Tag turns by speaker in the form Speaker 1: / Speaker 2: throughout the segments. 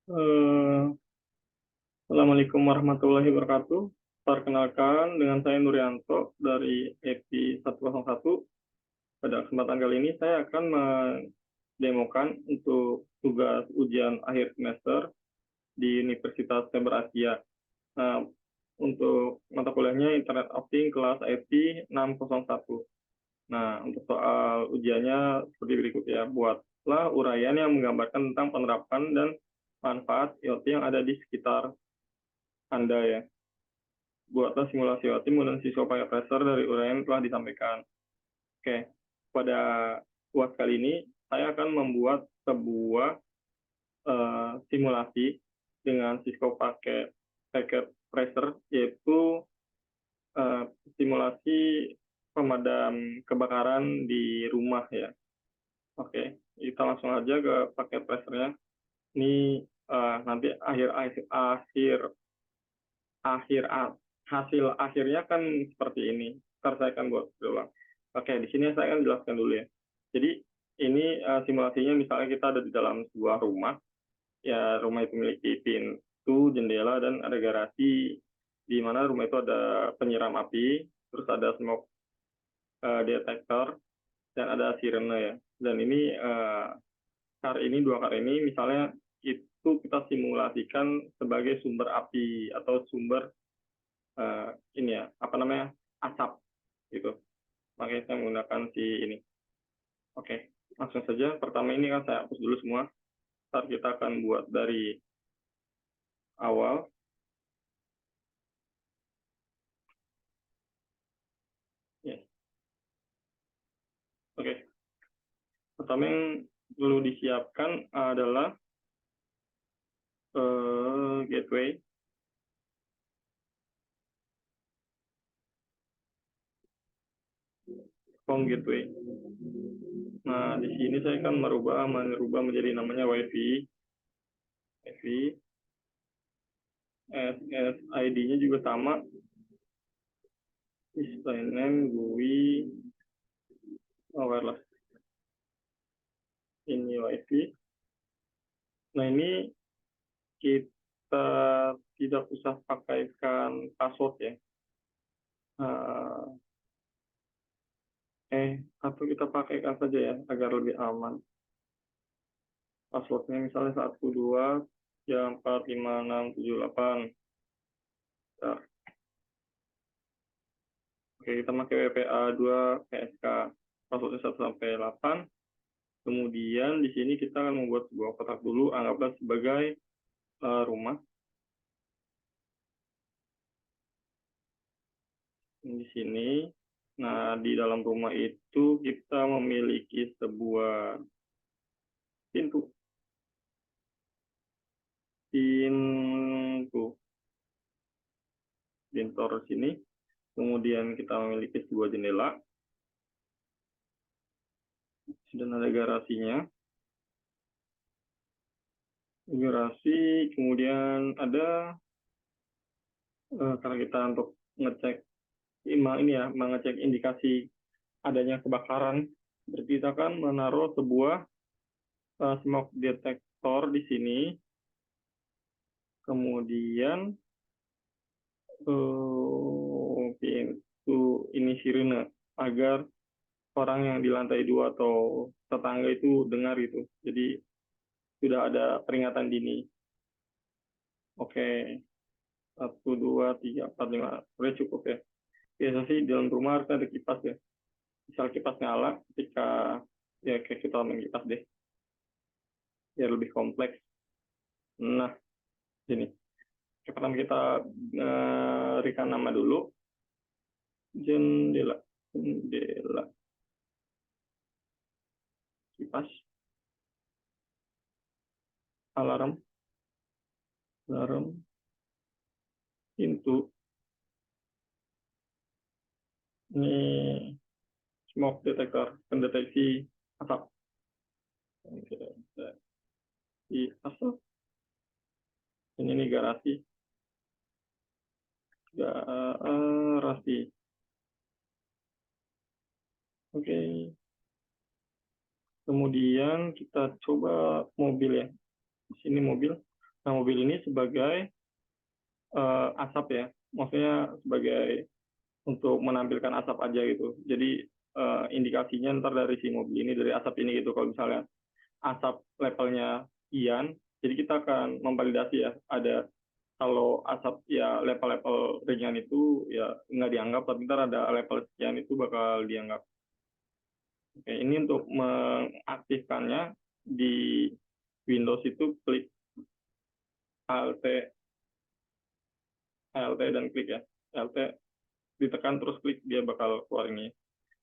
Speaker 1: Eh, Assalamualaikum warahmatullahi wabarakatuh. Perkenalkan, dengan saya Nuryanto dari EPI 101. Pada kesempatan kali ini saya akan mendemokan untuk tugas ujian akhir semester di Universitas Saber Asia. Nah, untuk mata kuliahnya Internet of Things kelas IT 601. Nah, untuk soal ujiannya seperti berikut ya. Buatlah uraian yang menggambarkan tentang penerapan dan manfaat IoT yang ada di sekitar Anda ya. Buatlah simulasi IoT dan siswa pakai tracer dari uraian yang telah disampaikan. Oke, pada uas kali ini saya akan membuat sebuah simulasi dengan siswa pakai packet tracer, yaitu eh, simulasi pemadam kebakaran di rumah ya. Oke, kita langsung aja ke paket tracernya. Ini nanti akhir hasil akhirnya kan seperti ini. Ntar saya akan buat berulang. Oke, di sini saya akan jelaskan dulu ya. Jadi ini simulasinya misalnya kita ada di dalam sebuah rumah, ya rumah itu memiliki pintu, jendela, dan ada garasi di mana rumah itu ada penyiram api, terus ada smoke detector, dan ada sirene ya. Dan ini dua kar ini misalnya itu kita simulasikan sebagai sumber api atau sumber ini ya, apa namanya, asap gitu. Makanya saya menggunakan si ini. Oke, langsung saja. Pertama ini kan saya hapus dulu semua. Ntar kita akan buat dari awal. Ya, oke. Pertama yang perlu disiapkan adalah gateway, home gateway. Nah, di sini saya kan merubah menjadi namanya WiFi. WiFi, SSID-nya juga sama. Display name, GUI, wireless. Ini WiFi. Nah, ini kita tidak usah pakaikan password ya. Uh, atau kita pakaikan saja ya agar lebih aman. Passwordnya misalnya 12 3 4 5 6 7 8. Nah, oke, kita pakai WPA 2 PSK. Passwordnya 1 sampai 8. Kemudian di sini kita akan membuat sebuah kotak dulu, anggaplah sebagai rumah. Di sini, nah di dalam rumah itu kita memiliki sebuah pintu. Pintu sini. Kemudian kita memiliki sebuah jendela. Dan ada garasinya. Garasi, kemudian ada karena kita untuk ngecek ini ya, mengecek indikasi adanya kebakaran, berarti kita akan menaruh sebuah smoke detector di sini. Kemudian pintu ini sirene agar orang yang di lantai 2 atau tetangga itu dengar itu. Jadi sudah ada peringatan dini. Oke, 1 2 3 4 5, udah cukup ya. Biasa sih di dalam rumah harus ada kipas ya. Misal kipas nyala ketika ya kayak kita main kipas deh, biar lebih kompleks. Nah, sini. Pertama kita berikan nama dulu, jendela, jendela, kipas, alarm, alarm, pintu. Ini smoke detector, pendeteksi asap. Di asap. Ini nih garasi, garasi. Oke. Kemudian kita coba mobil ya. Di sini mobil. Nah, mobil ini sebagai asap ya, maksudnya sebagai untuk menampilkan asap aja gitu. Jadi indikasinya ntar dari si mobil ini, dari asap ini gitu. Kalau misalnya asap levelnya ian, jadi kita akan memvalidasi ya, ada kalau asap ya level-level ringan itu ya nggak dianggap, tapi ntar ada level sekian itu bakal dianggap. Oke, ini untuk mengaktifkannya di Windows itu klik Alt, Alt dan klik ya. Alt ditekan terus klik, dia bakal keluar ini.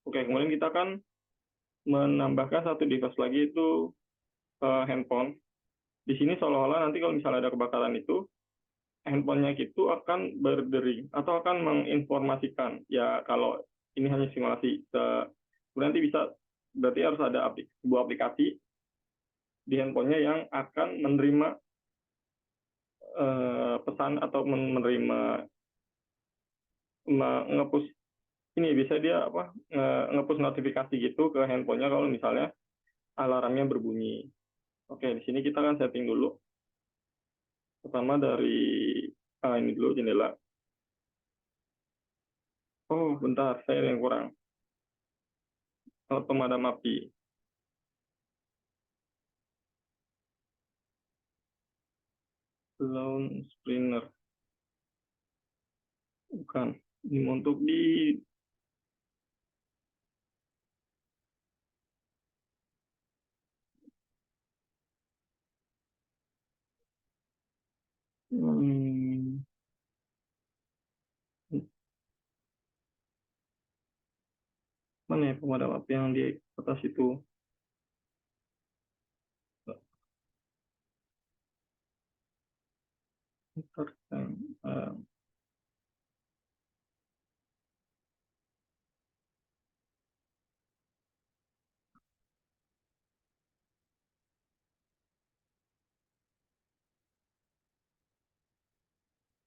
Speaker 1: Oke, kemudian kita kan menambahkan satu device lagi itu handphone. Di sini seolah-olah nanti kalau misalnya ada kebakaran itu, handphonenya itu akan berdering atau akan menginformasikan. Ya kalau ini hanya simulasi, nanti bisa berarti harus ada sebuah aplikasi di handphonenya yang akan menerima pesan atau menerima ngepush ini, bisa dia apa ngepush notifikasi gitu ke handphonenya kalau misalnya alarmnya berbunyi. Oke, di sini kita kan setting dulu. Pertama dari ini dulu jendela. Oh, bentar, saya yang kurang. Pemadam api. Lawn sprinter. Bukan. Ini untuk di hmm, mana ya pemadam api yang di atas itu? Bentar,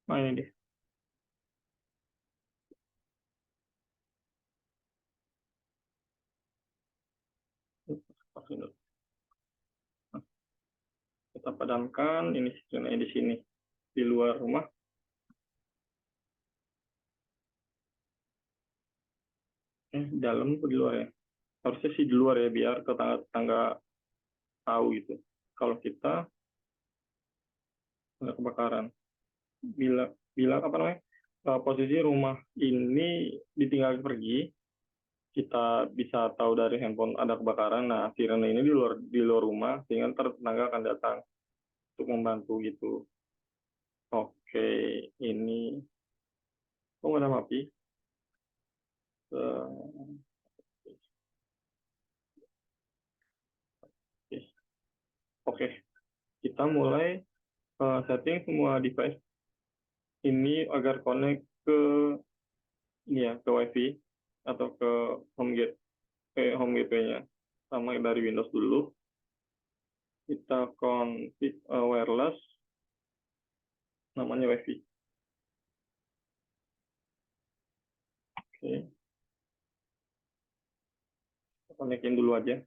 Speaker 1: ini deh. Kita padamkan ini sistemnya di sini, di luar rumah. Dalam atau di luar ya? Harusnya sih di luar ya, biar tetangga-tetangga tahu gitu. Kalau kita ada kebakaran, bila bila apa namanya posisi rumah ini ditinggal pergi, kita bisa tahu dari handphone ada kebakaran. Nah, sirene ini di luar rumah, sehingga ntar tetangga akan datang untuk membantu gitu. Oke, ini pemadam api. Oke, kita mulai setting semua device ini agar connect ke ini ya, ke WiFi atau ke home gateway-nya. Sama dari Windows dulu, kita config wireless, namanya WiFi. Oke, connectin dulu aja.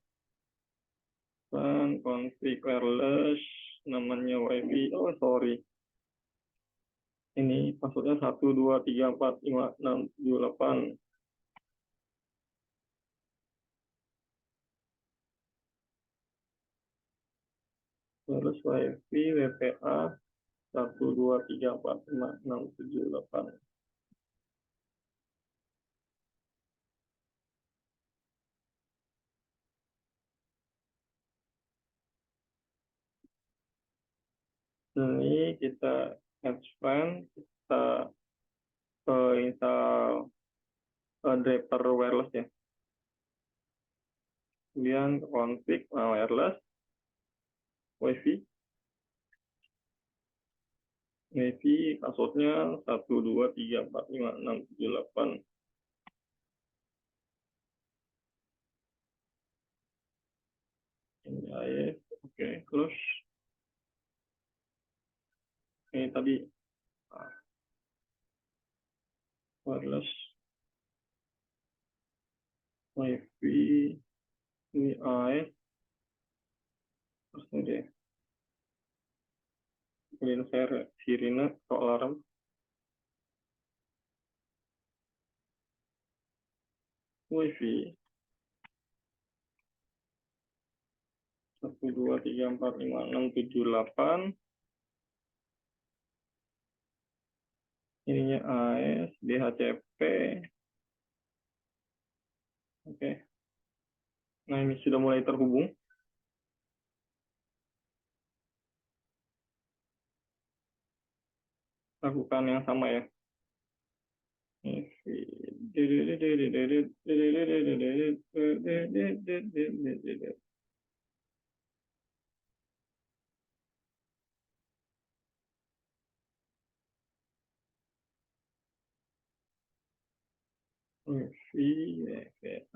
Speaker 1: Dan config wireless, namanya WiFi. Oh, sorry. Ini passwordnya 123456678. Terus WiFi WPA 123456678. Ini kita expand, kita install driver wireless ya. Kemudian config wireless, WiFi. WiFi passwordnya 123456678. Ini AF, oke, close. Ini tadi wireless, WiFi, ini AF, terus ini Kemudian sirine atau alarm. Wifi. 1, 2, 3, 4, 5, 6, 7, 8. Ininya AS, DHCP. Oke. Nah, ini sudah mulai terhubung. Lakukan yang sama ya. Wifi,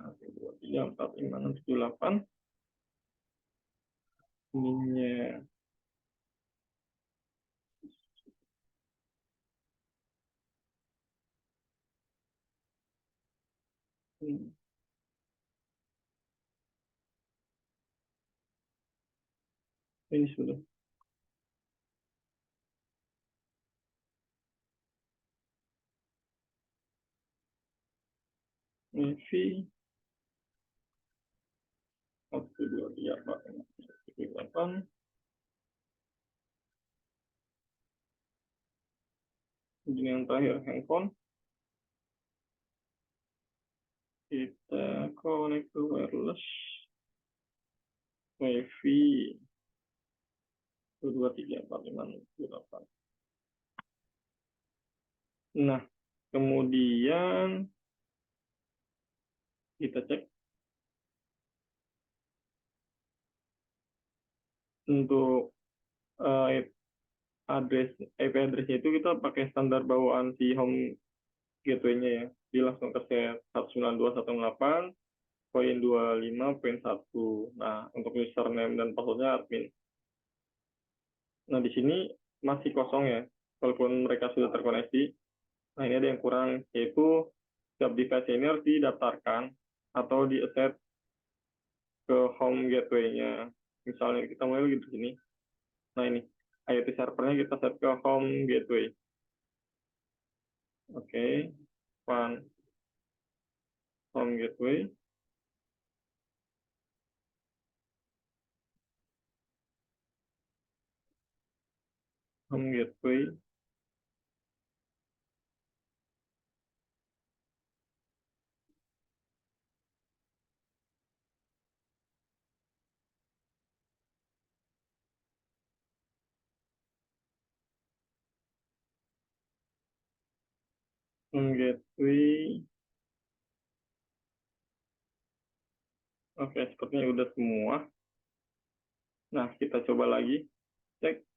Speaker 1: 1, 2, 3, 4, 5, 6, 7, 8. Ininya ini sudah. Wifi 1, 2, 3, 4, 5, 6, 7, 8. Kemudian yang terakhir handphone. Kita connect ke wireless. Wifi 1, 2, 3, 4, 5, 6, 7, 8. Nah, kemudian kita cek untuk IP address-nya itu kita pakai standar bawaan si home gateway-nya ya. Dia langsung ke set 192.168.25.1. Nah, untuk username dan password-nya admin. Nah, di sini masih kosong ya, walaupun mereka sudah terkoneksi. Nah, ini ada yang kurang, yaitu setiap device ini harus didaftarkan atau di-asset ke home gateway-nya. Misalnya kita mulai di sini. Nah, ini IoT servernya kita set ke home gateway. Oke, home gateway. Home gateway. Home gateway. Oke, sepertinya udah semua. Nah, kita coba lagi. Cek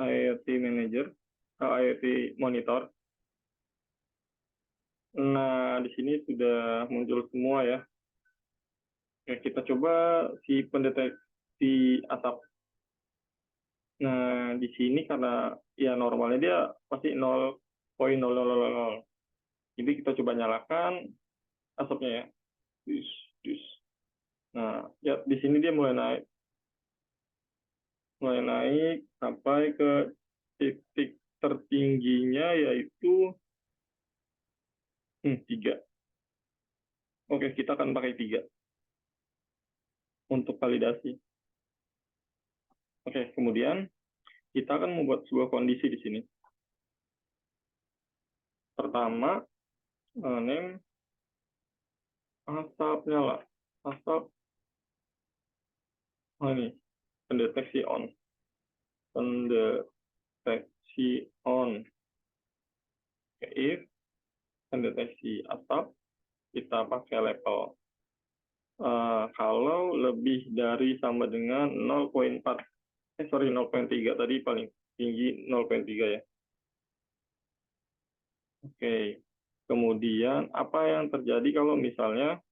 Speaker 1: IoT Manager, IoT Monitor. Nah, di sini sudah muncul semua ya. Oke, kita coba si pendeteksi atap. Nah, di sini karena ya normalnya dia pasti 0.0000. Jadi kita coba nyalakan asapnya ya. Dus, dus. Nah, ya di sini dia mulai naik sampai ke titik tertingginya yaitu 3. Oke, kita akan pakai 3 untuk validasi. Oke, kemudian kita akan membuat sebuah kondisi di sini. Pertama, name asap nyala. Asap, ini, pendeteksi on. Pendeteksi on. Oke, if pendeteksi asap, kita pakai label. Kalau lebih dari sama dengan 0.4, 0.3 tadi paling tinggi 0.3 ya. Oke, kemudian apa yang terjadi kalau misalnya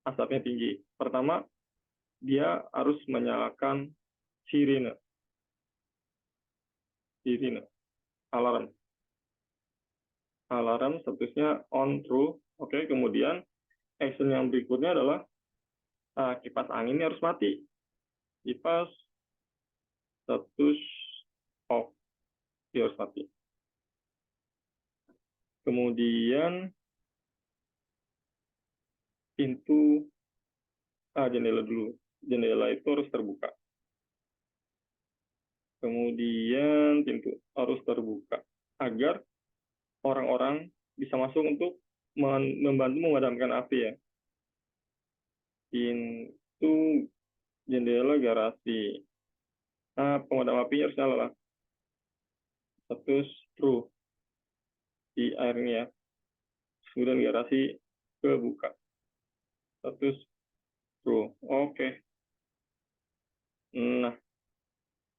Speaker 1: asapnya tinggi? Pertama, dia harus menyalakan sirine, alarm statusnya on true. Oke, kemudian action yang berikutnya adalah kipas anginnya harus mati. Kipas status off, dia harus mati. Kemudian pintu, jendela dulu. Jendela itu harus terbuka. Kemudian pintu harus terbuka agar orang-orang bisa masuk untuk membantu memadamkan api ya. Pintu, jendela, garasi. Nah, pemadam api harus nyala lah. Satu screw di airnya. Kemudian garasi kebuka. Satu screw. Oke. Nah,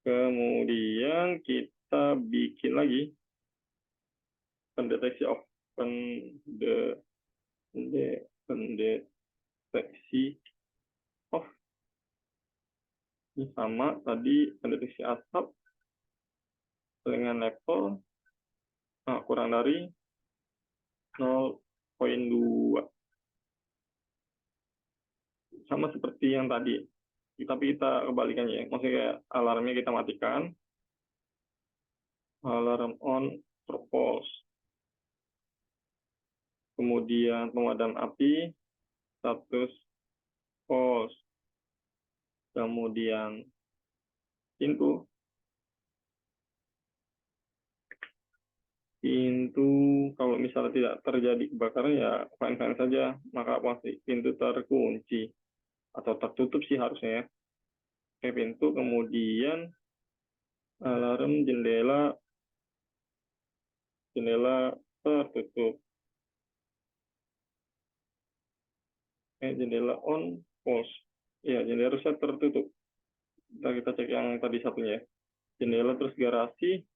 Speaker 1: kemudian kita bikin lagi pendeteksi off. Pendeteksi off. Ini sama tadi pendeteksi asap dengan level kurang dari 0,2. Sama seperti yang tadi. Tapi kita kebalikannya ya. Maksudnya kayak alarmnya kita matikan. Alarm on, propose. Kemudian pemadam api, status pause. Kemudian pintu kalau misalnya tidak terjadi kebakaran ya fine-fine saja, maka pasti pintu terkunci atau tertutup sih harusnya ya. Oke, pintu, kemudian alarm jendela tertutup. Jendela on, pause. Ya, jendela harusnya tertutup. Kita cek yang tadi satunya. Jendela terus garasi,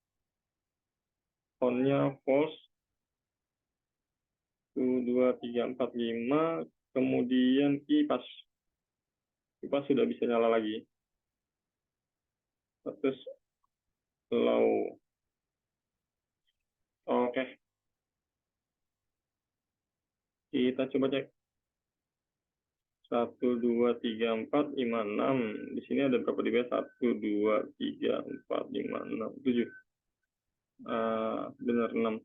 Speaker 1: on-nya pause. 1, 2, 3, 4, 5. Kemudian kipas. Kipas sudah bisa nyala lagi. Terus low. Oke. Kita coba cek. 1, 2, 3, 4, 5, 6. Di sini ada berapa dB? 1, 2, 3, 4, 5, 6, 7. Benar 6.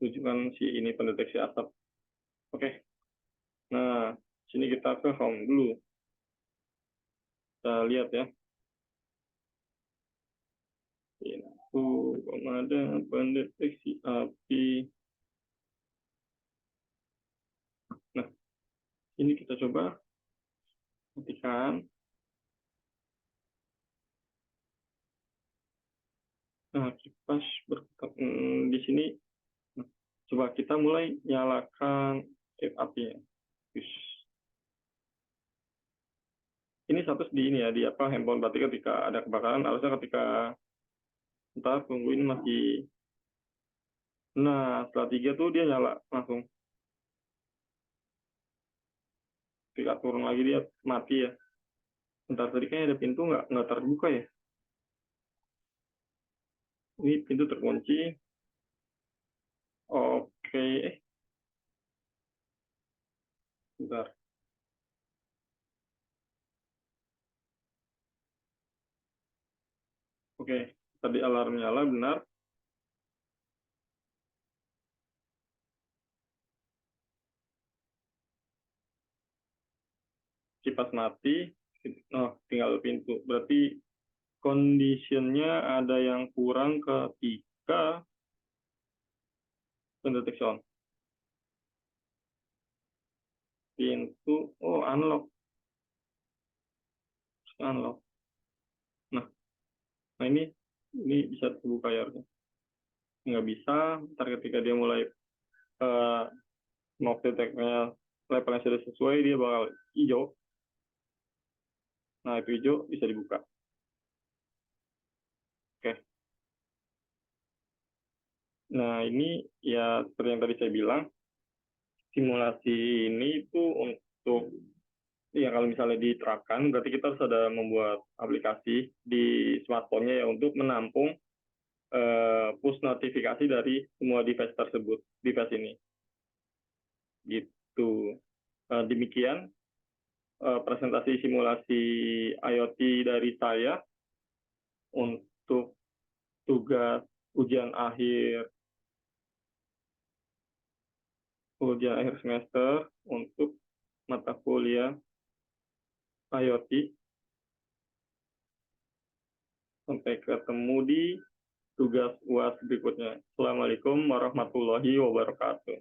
Speaker 1: 7 kan si ini pendeteksi asap. Oke. Nah, sini kita ke home dulu. Kita lihat ya. Info pemadam pendeteksi api. Nah, ini kita coba matikan. Nah, kipas di sini. Nah, coba kita mulai nyalakan apinya. Ini status di ini ya, di apa handphone, berarti ketika ada kebakaran harusnya ketika ntar tunggu ini masih, nah setelah 3 tuh dia nyala langsung. Ketika turun lagi dia mati ya. Bentar, tadi kayaknya ada pintu nggak terbuka ya. Ini pintu terkunci. Oke, bentar. Oke, tadi alarm nyala benar. Kipas mati. Oh, tinggal pintu. Berarti conditionnya ada yang kurang ketika pendeteksi on. Pintu, unlock. Unlock. Nah, ini bisa terbuka ya. Nggak bisa, ntar ketika dia mulai smoke detectnya levelnya sudah sesuai, dia bakal hijau. Nah, itu hijau bisa dibuka. Oke. Nah, ini ya seperti yang tadi saya bilang, simulasi ini itu untuk, ya kalau misalnya diterapkan, berarti kita harus ada membuat aplikasi di smartphone-nya ya untuk menampung push notifikasi dari semua device tersebut, device ini. Gitu. Demikian presentasi simulasi IoT dari saya. untuk tugas ujian akhir semester untuk mata kuliah IoT. Sampai ketemu di tugas UAS berikutnya. Assalamualaikum warahmatullahi wabarakatuh.